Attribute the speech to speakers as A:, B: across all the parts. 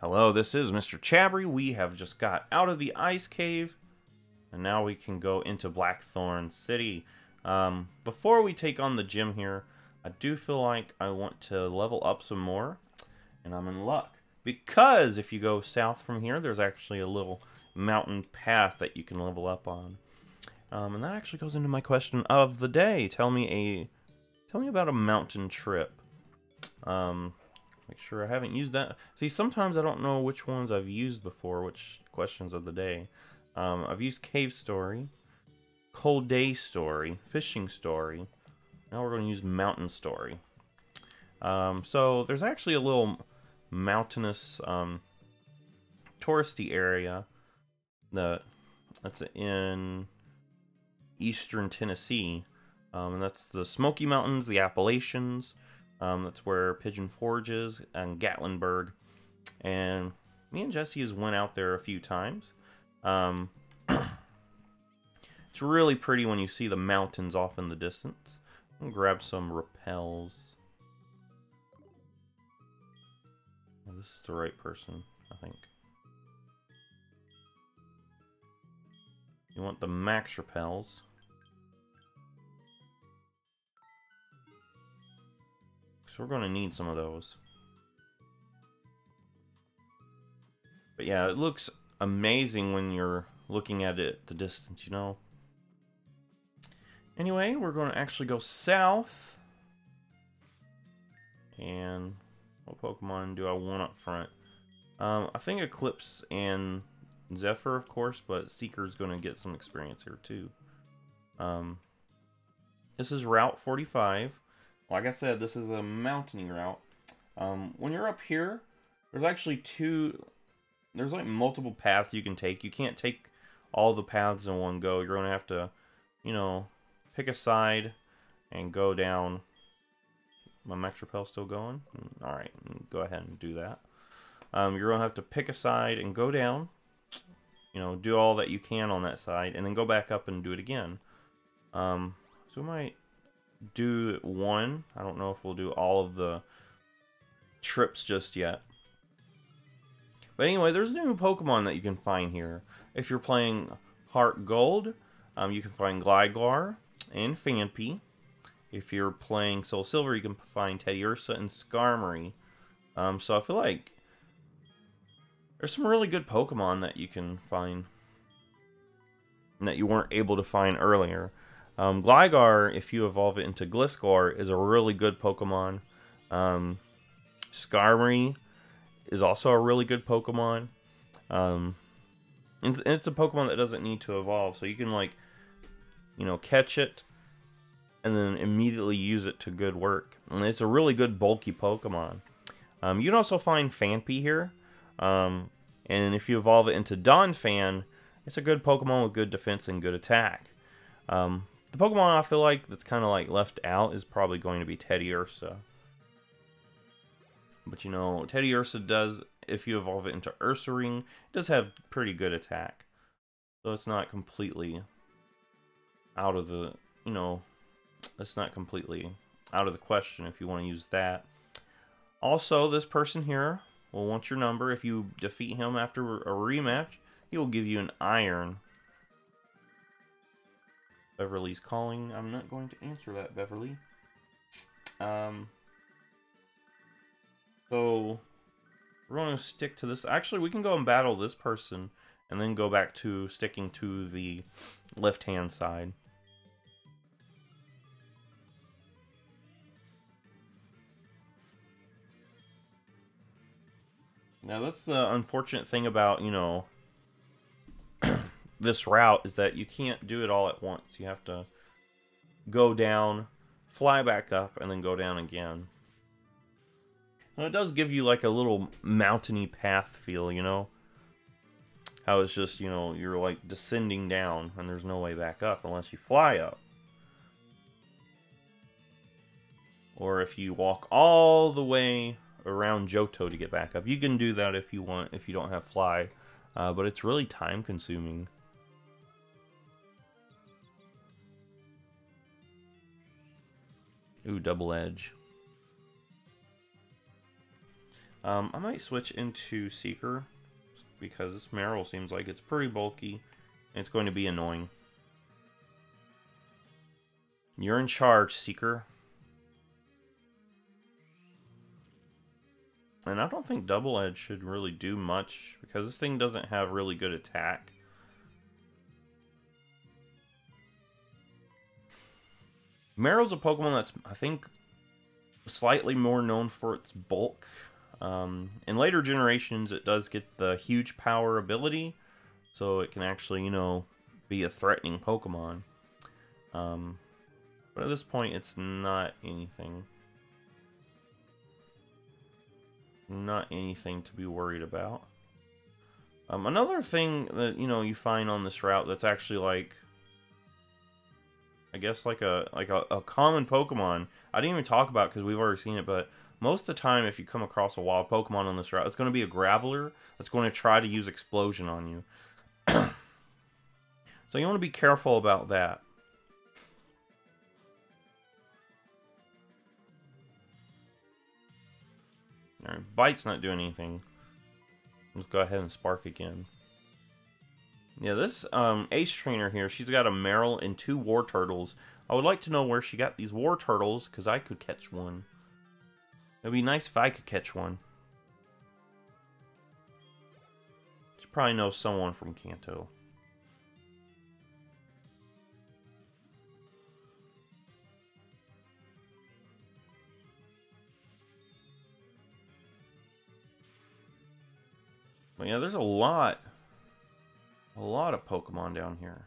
A: Hello, this is MrChabry. We have just got out of the ice cave, and now we can go into Blackthorn City. Before we take on the gym here, I do feel like I want to level up some more, and I'm in luck. Because if you go south from here, there's actually a little mountain path that you can level up on. And that actually goes into my question of the day. Tell me about a mountain trip. Make sure I haven't used that. See, sometimes I don't know which ones I've used before, which questions of the day. I've used Cave Story, Cold Day Story, Fishing Story. Now we're going to use Mountain Story. So there's actually a little mountainous, touristy area that's in eastern Tennessee. And that's the Smoky Mountains, the Appalachians. That's where Pigeon Forge is, and Gatlinburg. And me and Jesse has went out there a few times. It's really pretty when you see the mountains off in the distance. I'm gonna grab some rappels. Oh, this is the right person, I think. You want the max rappels. So we're going to need some of those. But yeah, it looks amazing when you're looking at it at the distance, you know. Anyway, we're going to actually go south. And what Pokemon do I want up front? I think Eclipse and Zephyr, of course, but Seeker's going to get some experience here too. This is Route 45. Like I said, this is a mountainy route. When you're up here, there's actually there's like multiple paths you can take. You can't take all the paths in one go. You're going to have to, you know, pick a side and go down. My max repel still going? Alright, go ahead and do that. You're going to have to pick a side and go down. You know, do all that you can on that side, and then go back up and do it again. So we might do one. I don't know if we'll do all of the trips just yet. But anyway, there's new Pokemon that you can find here. If you're playing Heart Gold, you can find Gligar and Phanpy. If you're playing Soulsilver, you can find Teddiursa and Skarmory. So I feel like there's some really good Pokemon that you can find and that you weren't able to find earlier. Gligar, if you evolve it into Gliscor, is a really good Pokemon. Skarmory is also a really good Pokemon. And it's a Pokemon that doesn't need to evolve, so you can, like, you know, catch it and then immediately use it to good work. And it's a really good bulky Pokemon. You can also find Phanpy here. And if you evolve it into Donphan, it's a good Pokemon with good defense and good attack. The Pokemon I feel like that's kind of like left out is probably going to be Teddiursa. But you know, Teddiursa does, if you evolve it into Ursaring, it does have pretty good attack. So it's not completely out of the, you know, it's not completely out of the question if you want to use that. Also, this person here will want your number. If you defeat him after a rematch, he will give you an iron. Beverly's calling. I'm not going to answer that, Beverly. So we're going to stick to this. Actually, we can go and battle this person and then go back to sticking to the left-hand side. Now, that's the unfortunate thing about, you know, this route is that you can't do it all at once. You have to go down, fly back up, and then go down again. Now, it does give you like a little mountainy path feel, you know? How it's just, you know, you're like descending down and there's no way back up unless you fly up. Or if you walk all the way around Johto to get back up. You can do that if you want, if you don't have fly. But it's really time consuming. Ooh, double edge. I might switch into Seeker because this Meryl seems like it's pretty bulky and it's going to be annoying. You're in charge, Seeker. And I don't think Double Edge should really do much because this thing doesn't have really good attack. Meryl's a Pokemon that's, I think, slightly more known for its bulk. In later generations, it does get the huge power ability, so it can actually, you know, be a threatening Pokemon. But at this point, it's not anything. Not anything to be worried about. Another thing that, you know, you find on this route that's actually like, I guess like a common Pokemon. I didn't even talk about because we've already seen it, but most of the time if you come across a wild Pokemon on this route, it's going to be a Graveler that's going to try to use Explosion on you. So you want to be careful about that. Alright, Bite's not doing anything. Let's go ahead and Spark again. Yeah, this Ace Trainer here, she's got a Meryl and 2 War Turtles. I would like to know where she got these War Turtles, because I could catch one. It'd be nice if I could catch one. She probably knows someone from Kanto. But yeah, there's a lot of Pokemon down here.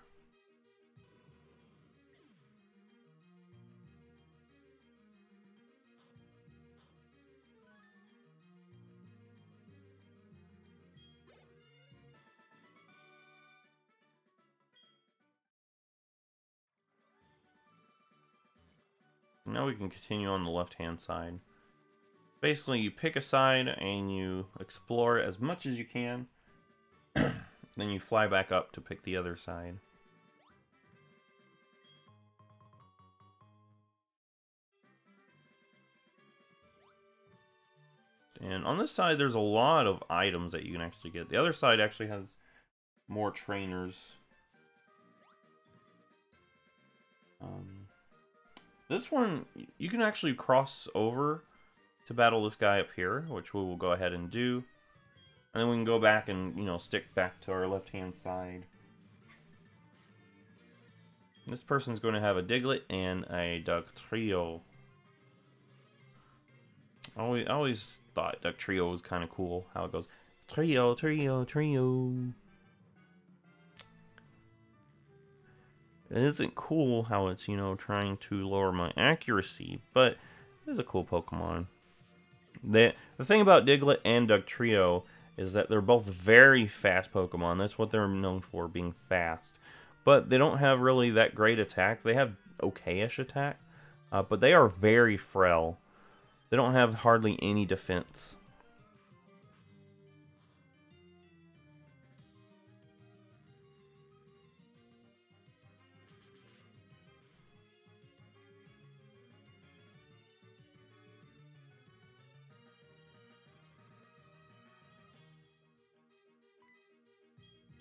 A: Now we can continue on the left-hand side. Basically, you pick a side and you explore as much as you can. Then you fly back up to pick the other side. And on this side, there's a lot of items that you can actually get. The other side actually has more trainers. This one, you can actually cross over to battle this guy up here, which we will go ahead and do. And then we can go back and, you know, stick back to our left-hand side. This person's going to have a Diglett and a Dugtrio. I always thought Dugtrio was kind of cool, how it goes. Trio, trio, trio. It isn't cool how it's, you know, trying to lower my accuracy, but it is a cool Pokemon. The thing about Diglett and Dugtrio is that they're both very fast Pokemon. That's what they're known for, being fast. But they don't have really that great attack. They have okay-ish attack, but they are very frail. They don't have hardly any defense.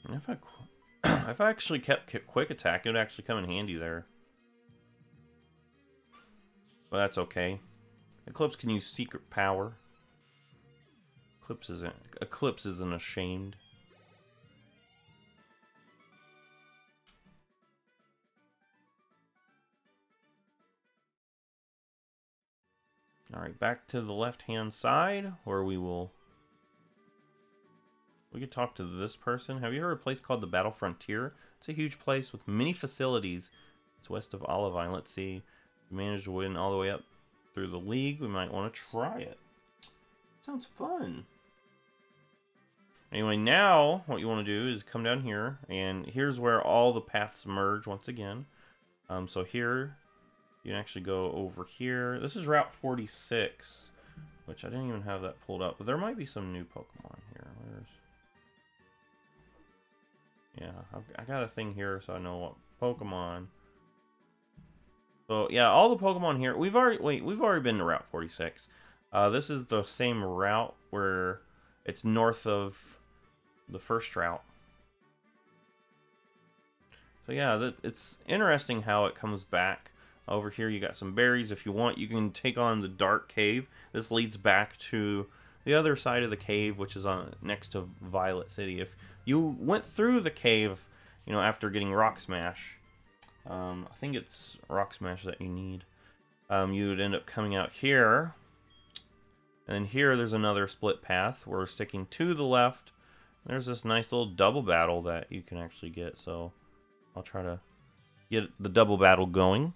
A: And if I actually kept Quick Attack, it would actually come in handy there. But that's okay. Eclipse can use Secret Power. Eclipse isn't ashamed. Alright, back to the left-hand side, where we could talk to this person. Have you heard of a place called the Battle Frontier? It's a huge place with many facilities. It's west of Olivine. Let's see. We managed to win all the way up through the league. We might want to try it. Sounds fun. Anyway, now what you want to do is come down here, and here's where all the paths merge once again. So here, you can actually go over here. This is Route 46, which I didn't even have that pulled up, but there might be some new Pokemon here. Yeah, I got a thing here so I know what Pokemon. So yeah, all the Pokemon here. We've already been to Route 46. This is the same route where it's north of the first route. So yeah, it's interesting how it comes back. Over here you got some berries. If you want, you can take on the dark cave. This leads back to the other side of the cave, which is on next to Violet City. If you went through the cave, you know, after getting Rock Smash, I think it's Rock Smash that you need, you would end up coming out here. And then here there's another split path. We're sticking to the left. There's this nice little double battle that you can actually get. So I'll try to get the double battle going.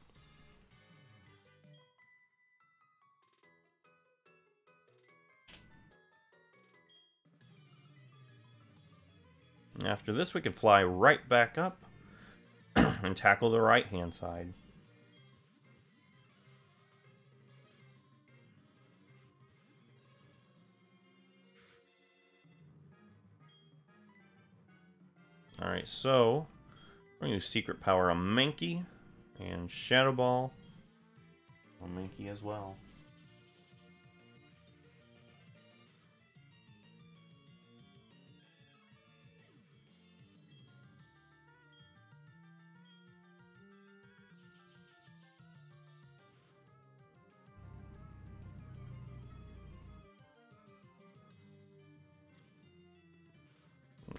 A: After this, we can fly right back up and tackle the right-hand side. Alright, so we're going to use Secret Power on Mankey and Shadow Ball on Mankey as well.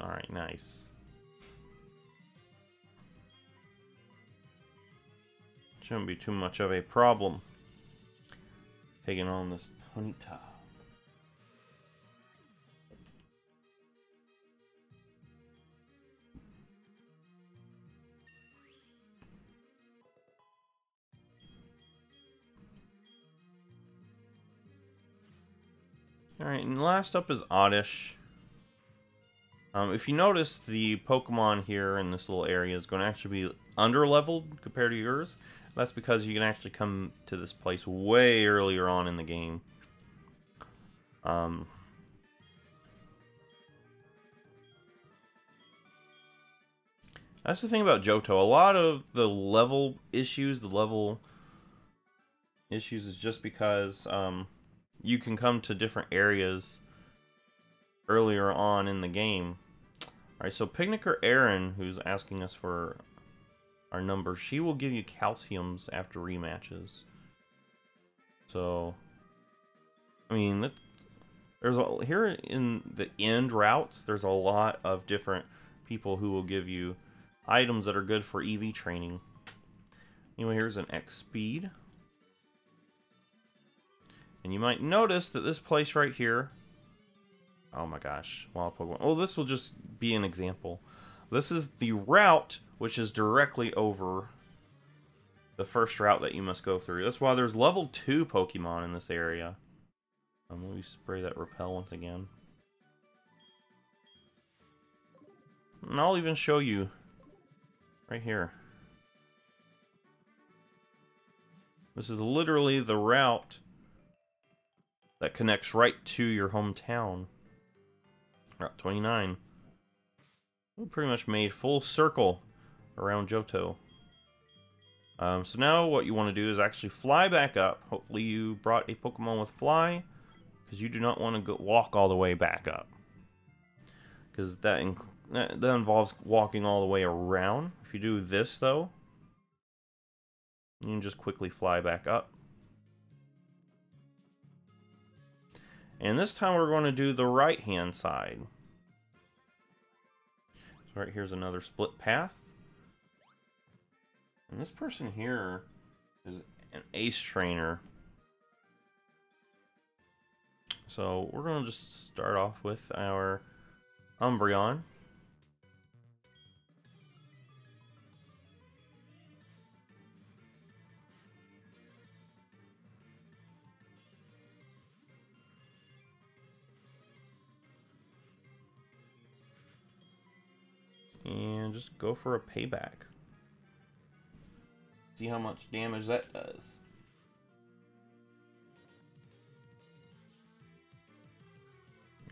A: Alright, nice. Shouldn't be too much of a problem taking on this Ponyta. Alright, and last up is Oddish. If you notice, the Pokemon here in this little area is going to actually be under-leveled compared to yours. That's because you can actually come to this place way earlier on in the game. That's the thing about Johto. A lot of the level issues, is just because you can come to different areas earlier on in the game. Alright, so Picnicker Erin, who's asking us for our number, she will give you calciums after rematches. So, I mean, here in the end routes, there's a lot of different people who will give you items that are good for EV training. Anyway, here's an X speed. And you might notice that this place right here, oh my gosh, wild Pokemon. Oh, this will just be an example. This is the route which is directly over the first route that you must go through. That's why there's level 2 Pokemon in this area. Let me spray that repel once again. And I'll even show you right here. This is literally the route that connects right to your hometown. Route 29. We pretty much made full circle around Johto. So now what you want to do is actually fly back up. Hopefully you brought a Pokemon with Fly, because you do not want to walk all the way back up. Because that involves walking all the way around. If you do this, though, you can just quickly fly back up. And this time we're going to do the right-hand side. So right here's another split path. And this person here is an ace trainer. So we're going to just start off with our Umbreon. And just go for a payback. See how much damage that does.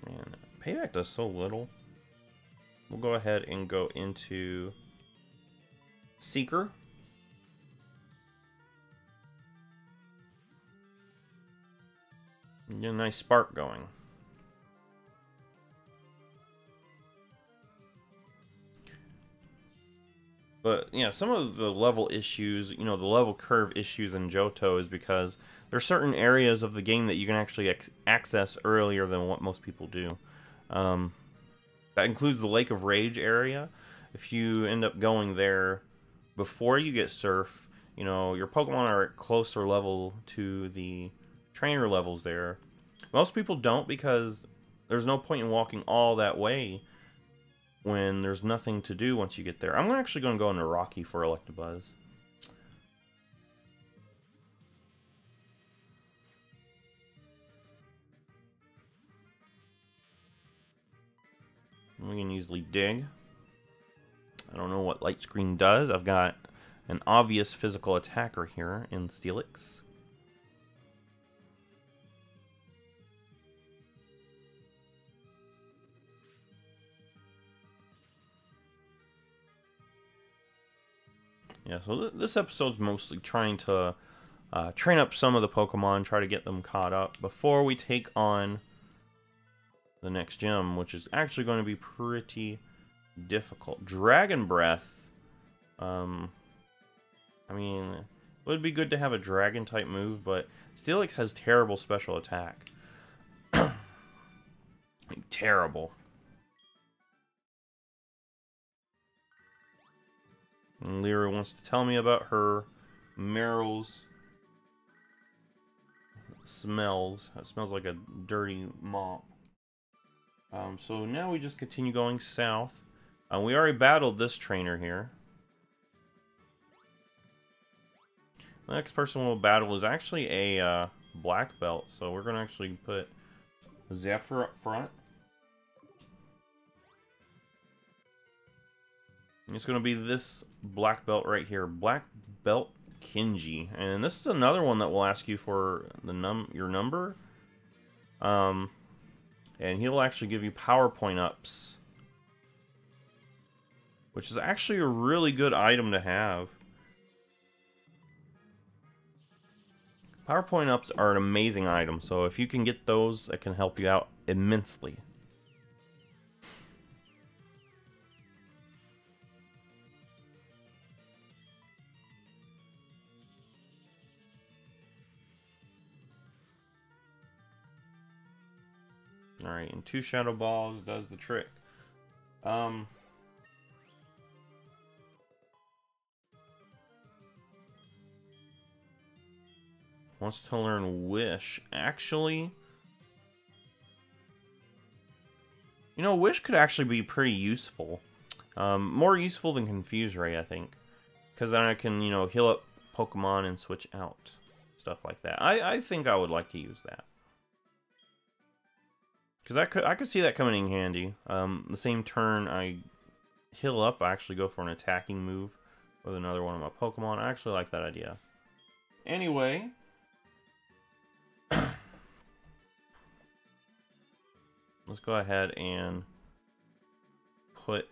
A: Man, payback does so little. We'll go ahead and go into Seeker. Get a nice spark going. But yeah, some of the level issues, you know, the level curve issues in Johto is because there's certain areas of the game that you can actually access earlier than what most people do. That includes the Lake of Rage area. If you end up going there before you get Surf, you know, your Pokemon are at closer level to the trainer levels there. Most people don't because there's no point in walking all that way when there's nothing to do once you get there. I'm actually going to go into Rocky for Electabuzz. We can easily dig. I don't know what Light Screen does. I've got an obvious physical attacker here in Steelix. Yeah, so this episode's mostly trying to train up some of the Pokemon, try to get them caught up before we take on the next gym, which is actually going to be pretty difficult. Dragon Breath. I mean, it would be good to have a dragon type move, but Steelix has terrible special attack. Like, terrible. And Lyra wants to tell me about her Meryl's smells. It smells like a dirty mop. So now we just continue going south. We already battled this trainer here. The next person we'll battle is actually a black belt, so we're going to actually put Zephyr up front. It's going to be this black belt right here, Black Belt Kinji, and this is another one that will ask you for the your number, and he'll actually give you power point ups, which is actually a really good item to have. Power point ups are an amazing item, so if you can get those, it can help you out immensely. Alright, and 2 Shadow Balls does the trick. Wants to learn Wish. Actually, you know, Wish could actually be pretty useful. More useful than Confuse Ray, I think. Because then I can, you know, heal up Pokemon and switch out. Stuff like that. I think I would like to use that. Because I could see that coming in handy. The same turn I heal up, I actually go for an attacking move with another one of my Pokemon. I actually like that idea. Anyway, let's go ahead and put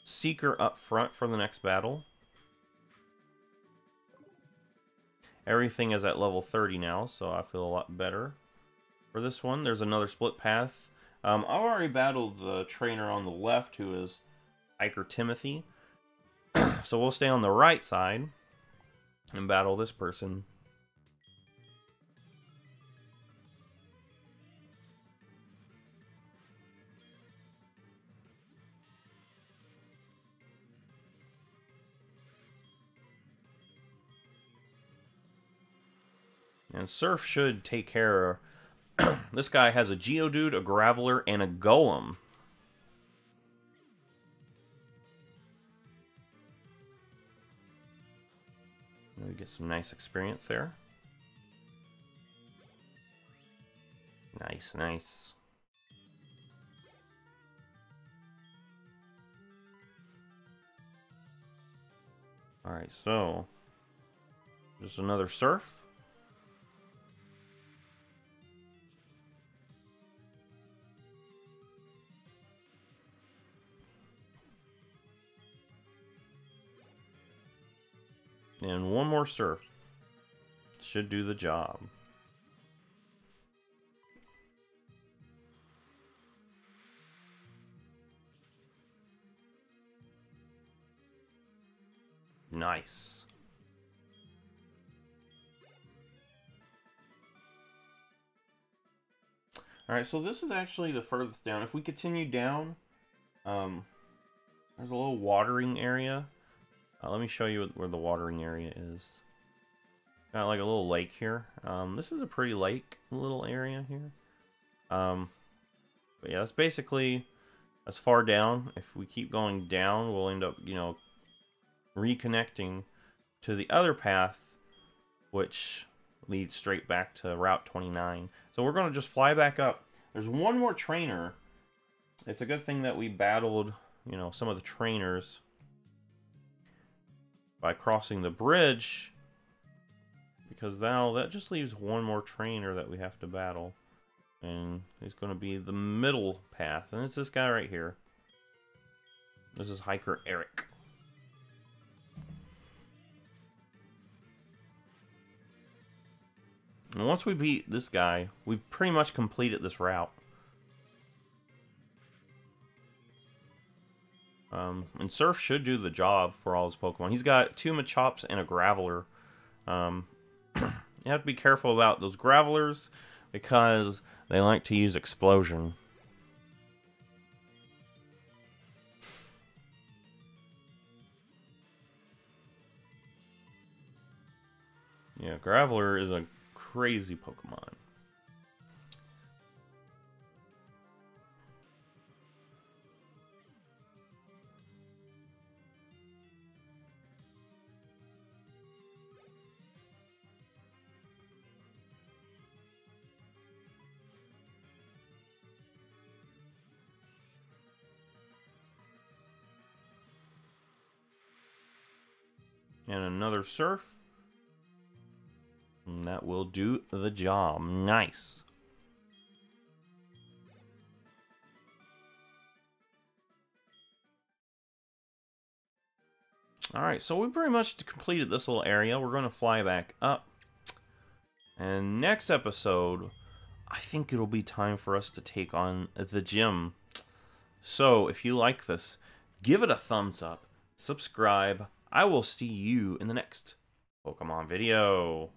A: Seeker up front for the next battle. Everything is at level 30 now, so I feel a lot better. For this one, there's another split path. I've already battled the trainer on the left, who is Iker Timothy. So we'll stay on the right side and battle this person. And Surf should take care of... This guy has a Geodude, a Graveler, and a Golem. We get some nice experience there. Nice, nice. Alright, so... just another Surf. And one more Surf. Should do the job. Nice. Alright, so this is actually the furthest down. If we continue down, there's a little watering area. Let me show you where the watering area is. Got like a little lake here. This is a pretty lake little area here. But yeah, that's basically as far down. If we keep going down, we'll end up, you know, reconnecting to the other path, which leads straight back to Route 29. So we're going to just fly back up. There's one more trainer. It's a good thing that we battled, you know, some of the trainers by crossing the bridge, because now that just leaves one more trainer that we have to battle. And he's going to be the middle path. And it's this guy right here. This is Hiker Eric. And once we beat this guy, we've pretty much completed this route. And Surf should do the job for all his Pokemon. He's got 2 Machops and a Graveler. You have to be careful about those Gravelers because they like to use Explosion. Yeah, Graveler is a crazy Pokemon. And another Surf. And that will do the job. Nice. Alright, so we pretty much completed this little area. We're going to fly back up. And next episode, I think it'll be time for us to take on the gym. So, if you like this, give it a thumbs up, subscribe. I will see you in the next Pokemon video.